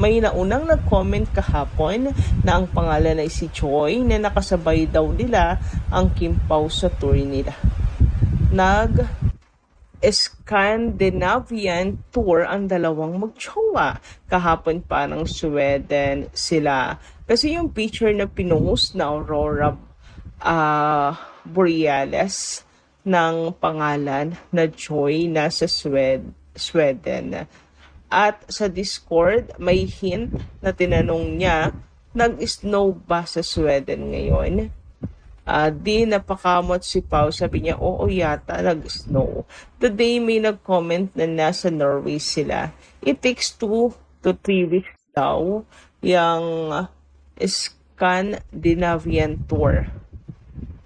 May naunang nag-comment kahapon na ang pangalan ay si Joy na nakasabay daw nila ang Kim Pao sa tour nila. Scandinavian tour ang dalawang magjowa. Kahapon pa ng Sweden sila. Kasi yung picture na pinost na Aurora Borealis ng pangalan na Joy nasa Sweden. At sa Discord, may hint na tinanong niya, nag-snow ba sa Sweden ngayon? Di napakamot si Pao, sabi niya, oo yata, nag-snow. Today may nag-comment na nasa Norway sila. It takes 2 to 3 weeks daw yung Scandinavian tour.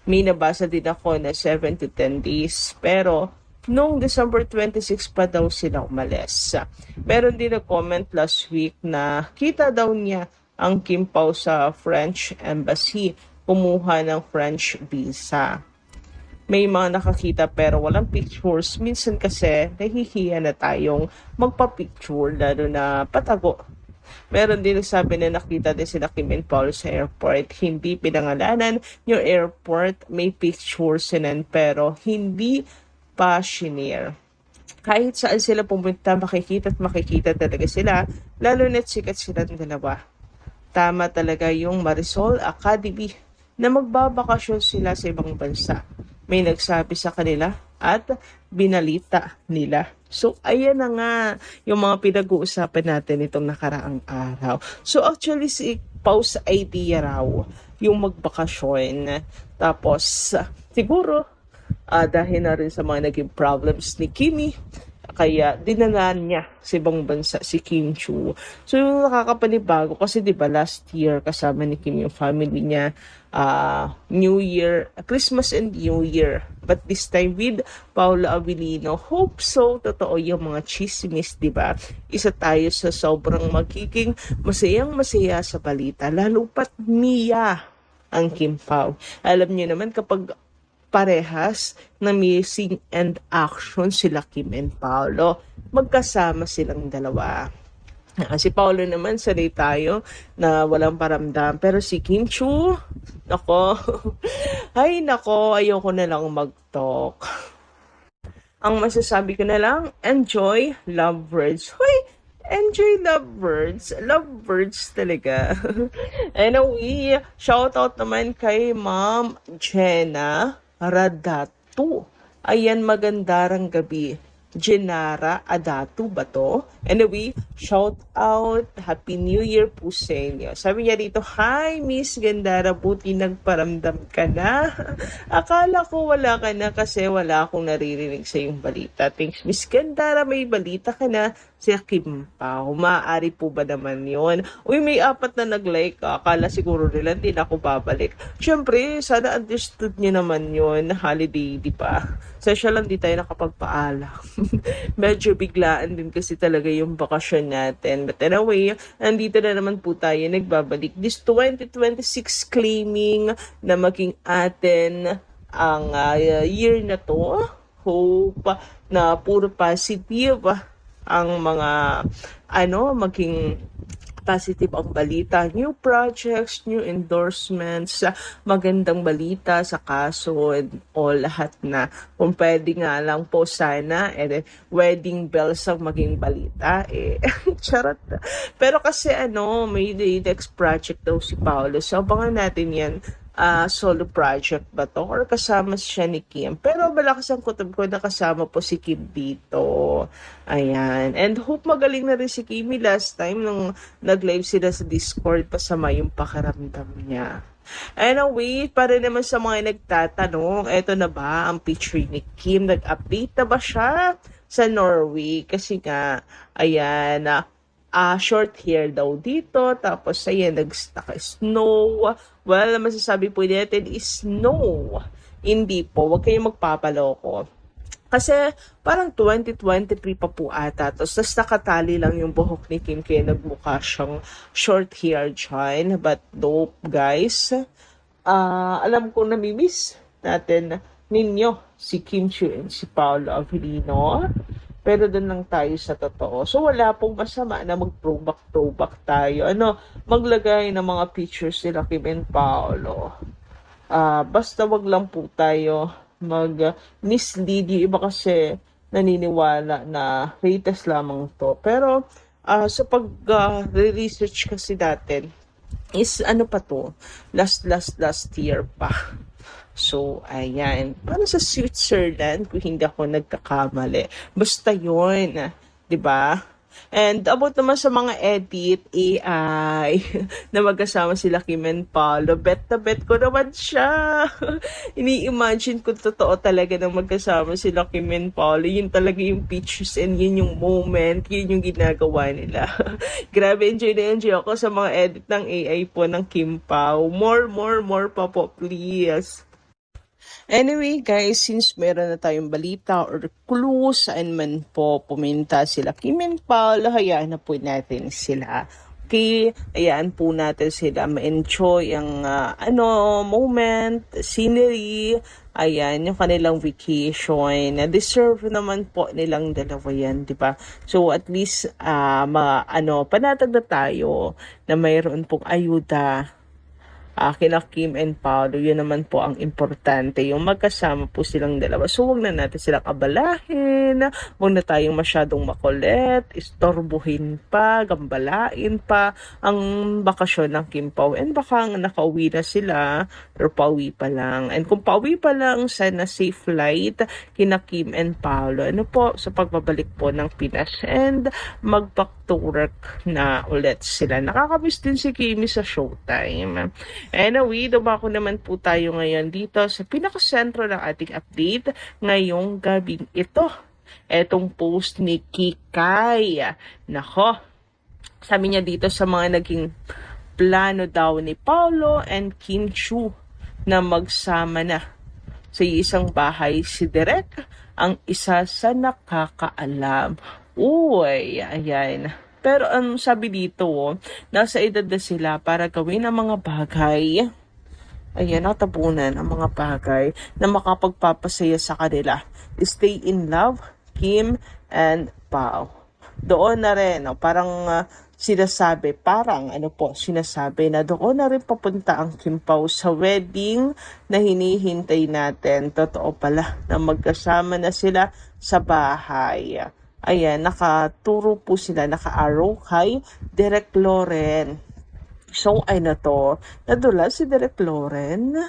May nabasa din ako na 7 to 10 days. Pero noong December 26 pa daw sila umalis. Meron din nag-comment last week na kita daw niya ang Kim Pao sa French Embassy, kumuha ng French visa. May mga nakakita pero walang pictures. Minsan kasi nahihiya na tayong magpa-picture lalo na patago. Meron din nagsabi na nakita din sila Kim and Paul sa airport. Hindi pinangalanan yung airport. May pictures sinan pero hindi pa shinare. Kahit saan sila pumunta, makikita talaga sila. Lalo na't sikat silang dalawa. Tama talaga yung Marisol Academy na magbabakasyon sila sa ibang bansa. May nagsabi sa kanila at binalita nila. So, ayan na nga yung mga pinag-uusapan natin itong nakaraang araw. So, actually, si Pau's idea raw yung magbakasyon. Tapos, siguro, dahil na rin sa mga naging problems ni Kimi, kaya dinalaan niya sa ibang bansa si Kim Chu. So yung nakakapanibago kasi 'di ba last year kasama ni Kim yung family niya, New Year, Christmas and New Year. But this time with Paula Avellino, hope so totoo yung mga chismis, 'di ba? Isa tayo sa sobrang magiging masayang-masaya sa balita, lalo pat Mia ang Kim Pao. Alam niyo naman kapag parehas na missing and action sila Kim and Paolo. Magkasama silang dalawa. Si Paolo naman, sanay tayo na walang paramdam. Pero si Kim Chu, nako, ay nako, ayoko na lang mag-talk. Ang masasabi ko na lang, enjoy lovebirds. Hoy, enjoy lovebirds. Lovebirds talaga. Anyway, shoutout naman kay Ma'am Jenna Radatu. Ayan, magandarang gabi. Jenara Adatu ba to? Anyway, shout out. Happy New Year po sa inyo. Sabi niya dito, hi Miss Gandara, buti nagparamdam ka na. Akala ko wala ka na kasi wala akong naririnig sa iyong balita. Thanks Miss Gandara, may balita ka na si Kim Pao. Maaari po ba naman yon? Uy, may 4 na nag-like. Akala siguro nila hindi na ako babalik. Siyempre, sana understood niyo naman yon. Holiday, di ba? Sesya lang di tayo nakapagpaalam. Medyo biglaan din kasi talaga yung bakasyon natin. But anyway, nandito na naman po tayo nagbabalik. This 2026 claiming na maging atin ang year na to. Hope na puro positive ang mga maging positive ang balita, new projects, new endorsements, magandang balita sa kaso and all lahat na. Kung pwede nga lang po sana, wedding bells ang maging balita. Charot. Pero kasi may next project daw si Paolo. So abangan natin yan. Solo project ba to? Or kasama siya ni Kim? Pero malakas ang kutob ko na kasama po si Kim dito. Ayan. And hope magaling na rin si Kimi last time nung nag-live sila sa Discord, pasama yung pakaramdam niya. Anyway, para naman sa mga nagtatanong, eto na ba ang picture ni Kim? Nag-update na ba siya sa Norway? Kasi nga, ayan, short hair daw dito, tapos ayan, nag-snow. Well, masasabi po natin is snow. Hindi po, wag kayong magpapaloko. Kasi parang 2023 pa po ata. Tapos nakatali lang yung buhok ni Kim kaya nagmukha siyang short hair dyan. But dope, guys. Alam ko namimiss natin ninyo si Kim Chu and si Paolo Avellino. pero doon lang tayo sa totoo. So wala pong masama na mag-throwback tayo. Maglagay ng mga pictures nila Kim and Paolo. Basta wag lang po tayo mag-mislead. Yung iba kasi naniniwala na latest lamang to. Pero sa pag-research kasi natin, is pa to? Last year pa. So, ayan. Para sa Switzerland, kung hindi ako nagkakamali. Basta yun. 'Di ba? And about naman sa mga edit, AI, na magkasama sila Kim and Paolo, bet na bet ko naman siya. Ini-imagine ko totoo talaga na magkasama sila Kim and Paolo. Yun talaga yung pictures and yun yung moment, yun yung ginagawa nila. Grabe, enjoy na enjoy ako sa mga edit ng AI po ng Kim Pao. More pa po, please. Anyway guys, since meron na tayong balita or clue saan man po puminta sila Kim and Paolo, hayaan na po natin sila. Okay, hayaan po natin sila ma-enjoy ang moment, scenery, ayan, yung kanilang vacation. Deserve naman po nilang dalawa yan, di ba? So at least panatag na tayo na mayroon pong ayuda kina Kim and Paolo. Yun naman po ang importante, yung magkasama po silang dalawa. So huwag na natin silang abalahin, huwag na tayong masyadong makulit, istorbuhin pa, gambalain pa ang bakasyon ng Kim Pao. And baka nakauwi na sila or pauwi pa lang. And kung pauwi pa lang, sana safe flight kina Kim and Paolo. Sa pagbabalik po ng Pinas and mag-back to work na ulit sila. Nakakamiss din si Kimi sa Showtime. Anyway, dumako naman po tayo ngayon dito sa pinakasentro ng ating update ngayong gabing ito. Etong post ni Kikay. Nako, sabi niya dito sa mga naging plano daw ni Paolo and Kim Chiu na magsama na sa isang bahay. Si Derek ang isa sa nakakaalam. Uy, ayan. Pero ang sabi dito, nasa edad na sila para gawin ang mga bagay. Ayan, natabunan ang mga bagay na makapagpapasaya sa kanila. Stay in love, Kim and Pao. Doon na rin, parang sinasabi na doon na rin papunta ang Kim Pao sa wedding na hinihintay natin. Totoo pala na magkasama na sila sa bahay. Ayan, nakaturo po sila, naka-arrow kay Derek Loren. So, nadulas si Derek Loren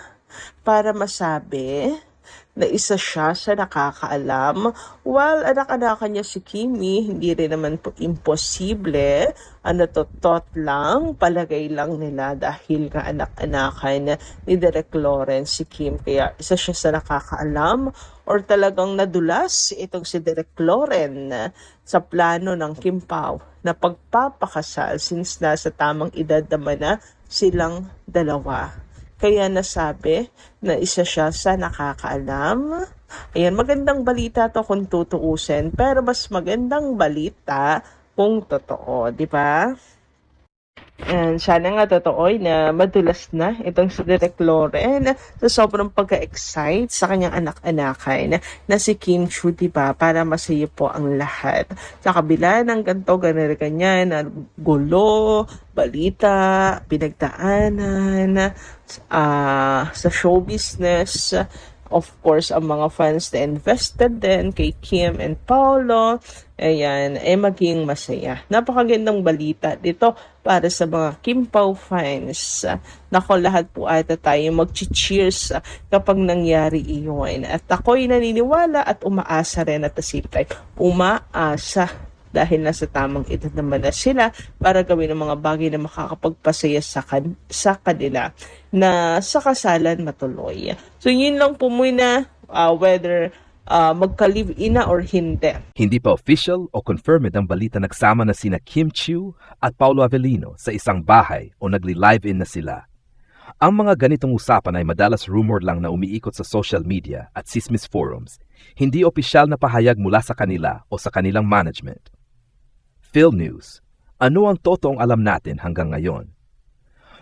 para masabi na isa siya sa nakakaalam. While anak-anakan niya si Kimi, hindi rin naman po imposible. Thought lang, palagay lang nila dahil nga anak-anakan ni Derek Lawrence si Kim. Kaya isa siya sa nakakaalam or talagang nadulas itong si Derek Lawrence sa plano ng Kim Pao na pagpapakasal since nasa tamang edad naman na silang dalawa. Kaya nasabi na isa siya sa nakakaalam. Ayan, magandang balita to kung tutuusin, pero mas magandang balita kung totoo, di ba? And sana nga totoo na madulas na itong si Derek Loren sa sobrang pagka-excite sa kanyang anak-anakan na si Kim Chiu, diba? Para masaya po ang lahat. Sa kabila ng ganyan na gulo, balita, pinagdaanan, sa show business, of course, ang mga fans na invested din kay Kim and Paolo, ayan, maging masaya. Napakagandang balita dito para sa mga Kim Pao fans. Nako, lahat po ata tayo mag-cheers kapag nangyari iyon. At ako'y naniniwala at umaasa rin at the same time. Umaasa dahil nasa tamang edad naman na sila para gawin ang mga bagay na makakapagpasaya sa kanila na sa kasalan matuloy. So yun lang po muna, whether magka-live-in na or hindi. Hindi pa official o confirmed ang balita nagsama na sina Kim Chiu at Paolo Avellino sa isang bahay o nagli-live-in na sila. Ang mga ganitong usapan ay madalas rumor lang na umiikot sa social media at chismis forums, hindi opisyal na pahayag mula sa kanila o sa kanilang management. Phil News, ano ang totoong alam natin hanggang ngayon?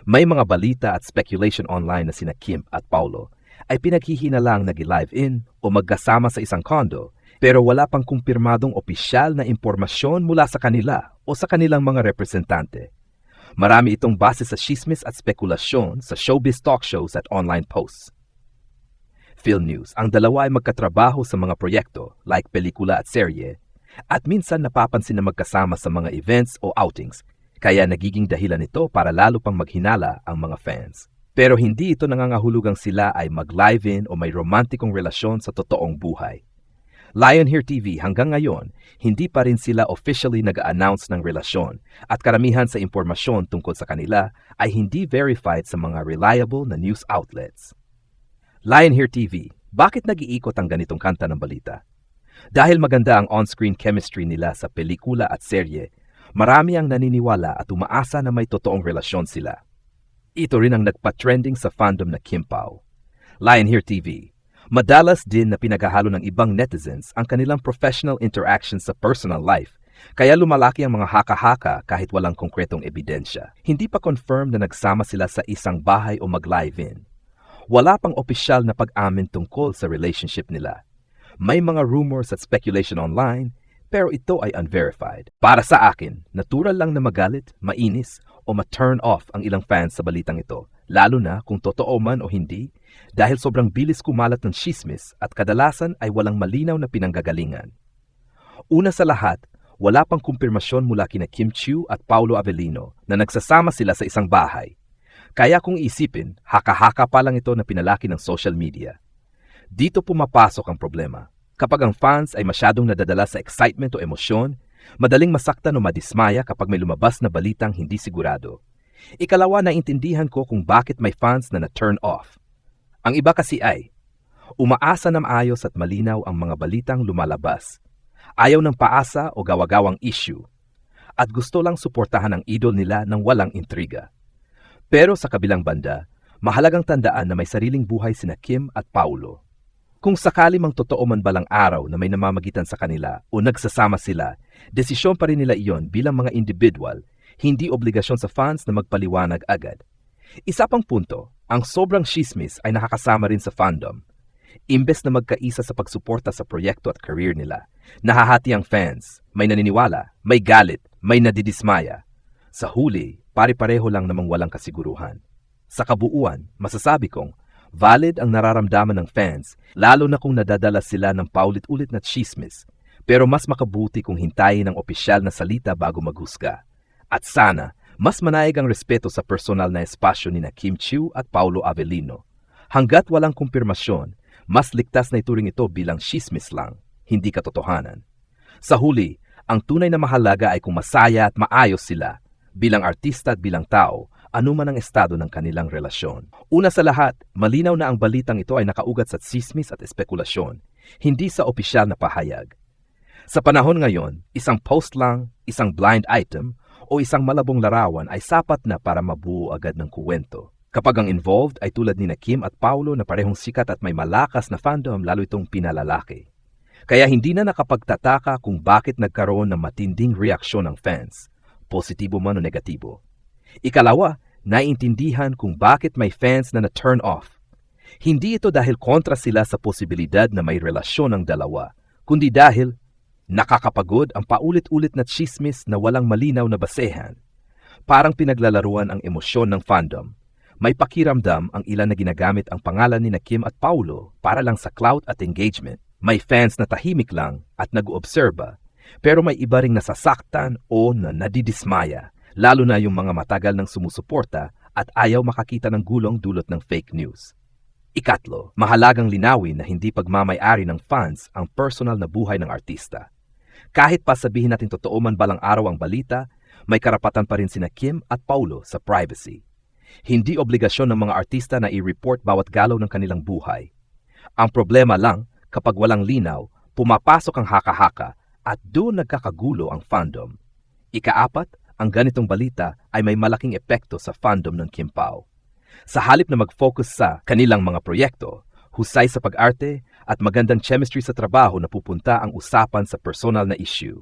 May mga balita at speculation online na sina Kim at Paolo ay pinaghihinalang nag-live-in o magkasama sa isang condo Pero wala pang kumpirmadong opisyal na impormasyon mula sa kanila o sa kanilang mga representante. Marami itong base sa chismis at spekulasyon sa showbiz talk shows at online posts. PhilNews, ang dalawa ay magkatrabaho sa mga proyekto like pelikula at serye at minsan napapansin na magkasama sa mga events o outings kaya nagiging dahilan ito para lalo pang maghinala ang mga fans. Pero hindi ito nangangahulugang sila ay mag-live-in o may romantikong relasyon sa totoong buhay. Lionheart TV hanggang ngayon, hindi pa rin sila officially nag-announce ng relasyon at karamihan sa impormasyon tungkol sa kanila ay hindi verified sa mga reliable na news outlets. Lionheart TV, bakit nag-iikot ang ganitong kanta ng balita? Dahil maganda ang on-screen chemistry nila sa pelikula at serye, marami ang naniniwala at umaasa na may totoong relasyon sila. Ito rin ang nagpa-trending sa fandom na Kim Pao. Lionheart TV, madalas din na pinaghahalo ng ibang netizens ang kanilang professional interactions sa personal life, kaya lumalaki ang mga haka-haka kahit walang konkretong ebidensya. Hindi pa confirmed na nagsama sila sa isang bahay o mag-live-in. Wala pang opisyal na pag-amin tungkol sa relationship nila. May mga rumors at speculation online, pero ito ay unverified. Para sa akin, natural lang na magalit, mainis, o ma-turn off ang ilang fans sa balitang ito, lalo na kung totoo man o hindi, dahil sobrang bilis kumalat ng chismis at kadalasan ay walang malinaw na pinanggagalingan. Una sa lahat, wala pang kumpirmasyon mula kina Kim Chiu at Paulo Avellino na nagsasama sila sa isang bahay. Kaya kung isipin, haka-haka pa lang ito na pinalaki ng social media. Dito pumapasok ang problema. Kapag ang fans ay masyadong nadadala sa excitement o emosyon, madaling masaktan o madismaya kapag may lumabas na balitang hindi sigurado. Ikalawa, naintindihan ko kung bakit may fans na na-turn off. Ang iba kasi ay, umaasa na maayos at malinaw ang mga balitang lumalabas. Ayaw ng paasa o gawagawang issue. At gusto lang suportahan ang idol nila ng walang intriga. Pero sa kabilang banda, mahalagang tandaan na may sariling buhay sina Kim at Paulo. Kung sakali mang totoo man balang araw na may namamagitan sa kanila o nagsasama sila, desisyon pa rin nila iyon bilang mga individual, hindi obligasyon sa fans na magpaliwanag agad. Isa pang punto, ang sobrang chismis ay nakakasama rin sa fandom. Imbes na magkaisa sa pagsuporta sa proyekto at career nila, nahahati ang fans, may naniniwala, may galit, may nadidismaya. Sa huli, pare-pareho lang namang walang kasiguruhan. Sa kabuuan, masasabi kong, valid ang nararamdaman ng fans, lalo na kung nadadala sila ng paulit-ulit na chismis, pero mas makabuti kung hintayin ang opisyal na salita bago maghusga. At sana, mas manayag ang respeto sa personal na espasyo ni Kim Chiu at Paulo Avellino. Hanggat walang kumpirmasyon, mas ligtas na ituring ito bilang chismis lang, hindi katotohanan. Sa huli, ang tunay na mahalaga ay kung masaya at maayos sila, bilang artista at bilang tao, anuman ang estado ng kanilang relasyon. Una sa lahat, malinaw na ang balitang ito ay nakaugat sa tsismis at espekulasyon, hindi sa opisyal na pahayag. Sa panahon ngayon, isang post lang, isang blind item, o isang malabong larawan ay sapat na para mabuo agad ng kuwento. Kapag ang involved ay tulad ni Kim at Paulo na parehong sikat at may malakas na fandom, lalo itong pinalalaki. Kaya hindi na nakapagtataka kung bakit nagkaroon ng matinding reaksyon ng fans, positibo man o negatibo. Ikalawa, naiintindihan kung bakit may fans na na-turn off. Hindi ito dahil kontra sila sa posibilidad na may relasyon ang dalawa, kundi dahil nakakapagod ang paulit-ulit na chismis na walang malinaw na basehan. Parang pinaglalaruan ang emosyon ng fandom. May pakiramdam ang ilan na ginagamit ang pangalan ni Kim at Paulo para lang sa clout at engagement. May fans na tahimik lang at nag-uobserba, pero may iba ring nasasaktan o nadidismaya, lalo na yung mga matagal nang sumusuporta at ayaw makakita ng gulong dulot ng fake news. Ikatlo, mahalagang linawin na hindi pagmamay-ari ng fans ang personal na buhay ng artista. Kahit pa sabihin natin totoo man balang araw ang balita, may karapatan pa rin sina Kim at Paulo sa privacy. Hindi obligasyon ng mga artista na i-report bawat galaw ng kanilang buhay. Ang problema lang, kapag walang linaw, pumapasok ang haka-haka at doon nagkakagulo ang fandom. Ikaapat, ang ganitong balita ay may malaking epekto sa fandom ng Kim Pao. Sa halip na mag-focus sa kanilang mga proyekto, husay sa pag-arte at magandang chemistry sa trabaho na pupunta ang usapan sa personal na issue.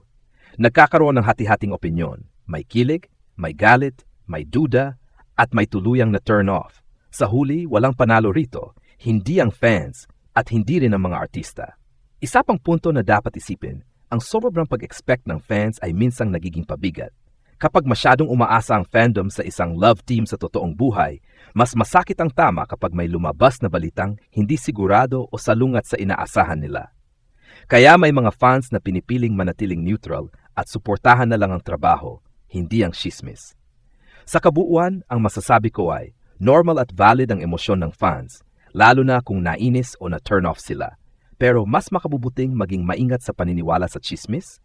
Nagkakaroon ng hati-hating opinyon. May kilig, may galit, may duda, at may tuluyang na turn off. Sa huli, walang panalo rito, hindi ang fans at hindi rin ang mga artista. Isa pang punto na dapat isipin, ang sobrang pag-expect ng fans ay minsang nagiging pabigat. Kapag masyadong umaasa ang fandom sa isang love team sa totoong buhay, mas masakit ang tama kapag may lumabas na balitang hindi sigurado o salungat sa inaasahan nila. Kaya may mga fans na pinipiling manatiling neutral at suportahan na lang ang trabaho, hindi ang chismis. Sa kabuuan, ang masasabi ko ay normal at valid ang emosyon ng fans, lalo na kung nainis o na-turn off sila. Pero mas makabubuting maging maingat sa paniniwala sa chismis.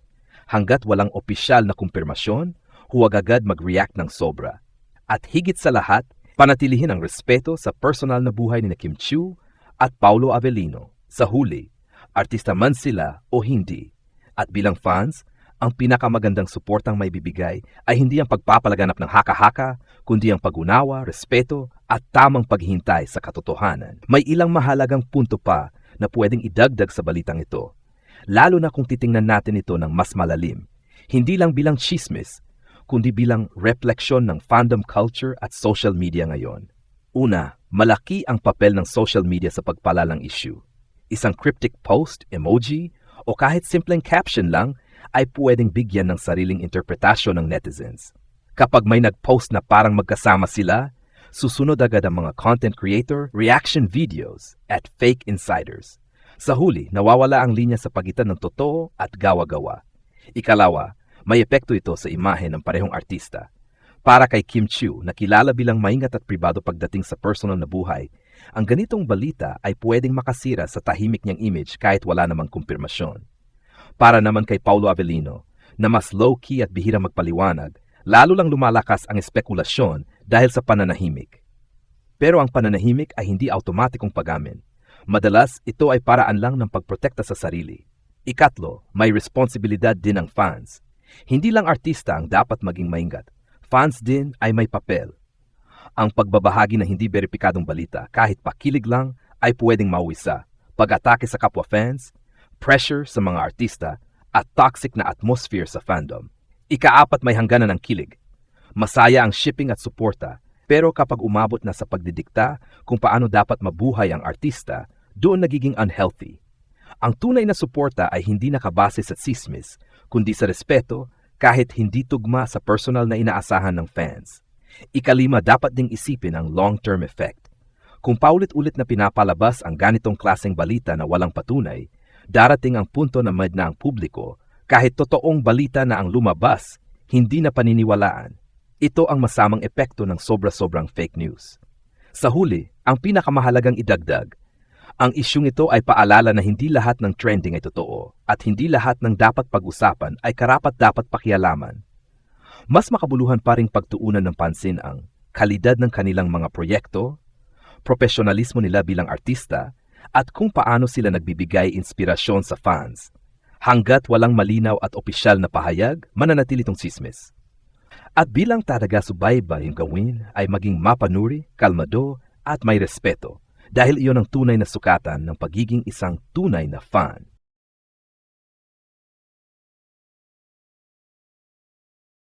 Hanggat walang opisyal na kumpirmasyon, huwag agad mag-react ng sobra. At higit sa lahat, panatilihin ang respeto sa personal na buhay ni Kim Chiu at Paulo Avellino. Sa huli, artista man sila o hindi. At bilang fans, ang pinakamagandang suportang may bibigay ay hindi ang pagpapalaganap ng haka-haka, kundi ang pag-unawa, respeto at tamang paghihintay sa katotohanan. May ilang mahalagang punto pa na pwedeng idagdag sa balitang ito, lalo na kung titingnan natin ito ng mas malalim. Hindi lang bilang chismis, kundi bilang refleksyon ng fandom culture at social media ngayon. Una, malaki ang papel ng social media sa pagpalalang issue. Isang cryptic post, emoji, o kahit simpleng caption lang ay pwedeng bigyan ng sariling interpretasyon ng netizens. Kapag may nag-post na parang magkasama sila, susunod agad ang mga content creator, reaction videos, at fake insiders. Sa huli, nawawala ang linya sa pagitan ng totoo at gawa-gawa. Ikalawa, may epekto ito sa imahe ng parehong artista. Para kay Kim Chiu, na kilala bilang maingat at pribado pagdating sa personal na buhay, ang ganitong balita ay pwedeng makasira sa tahimik niyang image kahit wala namang kumpirmasyon. Para naman kay Paulo Avellino, na mas low-key at bihirang magpaliwanag, lalo lang lumalakas ang espekulasyon dahil sa pananahimik. Pero ang pananahimik ay hindi automatikong pag-amin. Madalas, ito ay paraan lang ng pagprotekta sa sarili. Ikatlo, may responsibilidad din ang fans. Hindi lang artista ang dapat maging maingat. Fans din ay may papel. Ang pagbabahagi ng hindi beripikadong balita kahit pakilig lang ay pwedeng mauwisa. Pag-atake sa kapwa fans, pressure sa mga artista, at toxic na atmosphere sa fandom. Ikaapat, may hangganan ng kilig. Masaya ang shipping at suporta, pero kapag umabot na sa pagdidikta kung paano dapat mabuhay ang artista, doon nagiging unhealthy. Ang tunay na suporta ay hindi nakabase sa chismis, kundi sa respeto kahit hindi tugma sa personal na inaasahan ng fans. Ikalima, dapat ding isipin ang long-term effect. Kung paulit-ulit na pinapalabas ang ganitong klaseng balita na walang patunay, darating ang punto na med na ang publiko kahit totoong balita na ang lumabas, hindi na paniniwalaan. Ito ang masamang epekto ng sobra-sobrang fake news. Sa huli, ang pinakamahalagang idagdag, ang isyung ito ay paalala na hindi lahat ng trending ay totoo at hindi lahat ng dapat pag-usapan ay karapat-dapat pakialaman. Mas makabuluhan pa ring pagtuunan ng pansin ang kalidad ng kanilang mga proyekto, profesionalismo nila bilang artista, at kung paano sila nagbibigay inspirasyon sa fans. Hanggat walang malinaw at opisyal na pahayag, mananatili itong chismis. At bilang taga-subaybay yung gawin ay maging mapanuri, kalmado, at may respeto dahil iyon ang tunay na sukatan ng pagiging isang tunay na fan.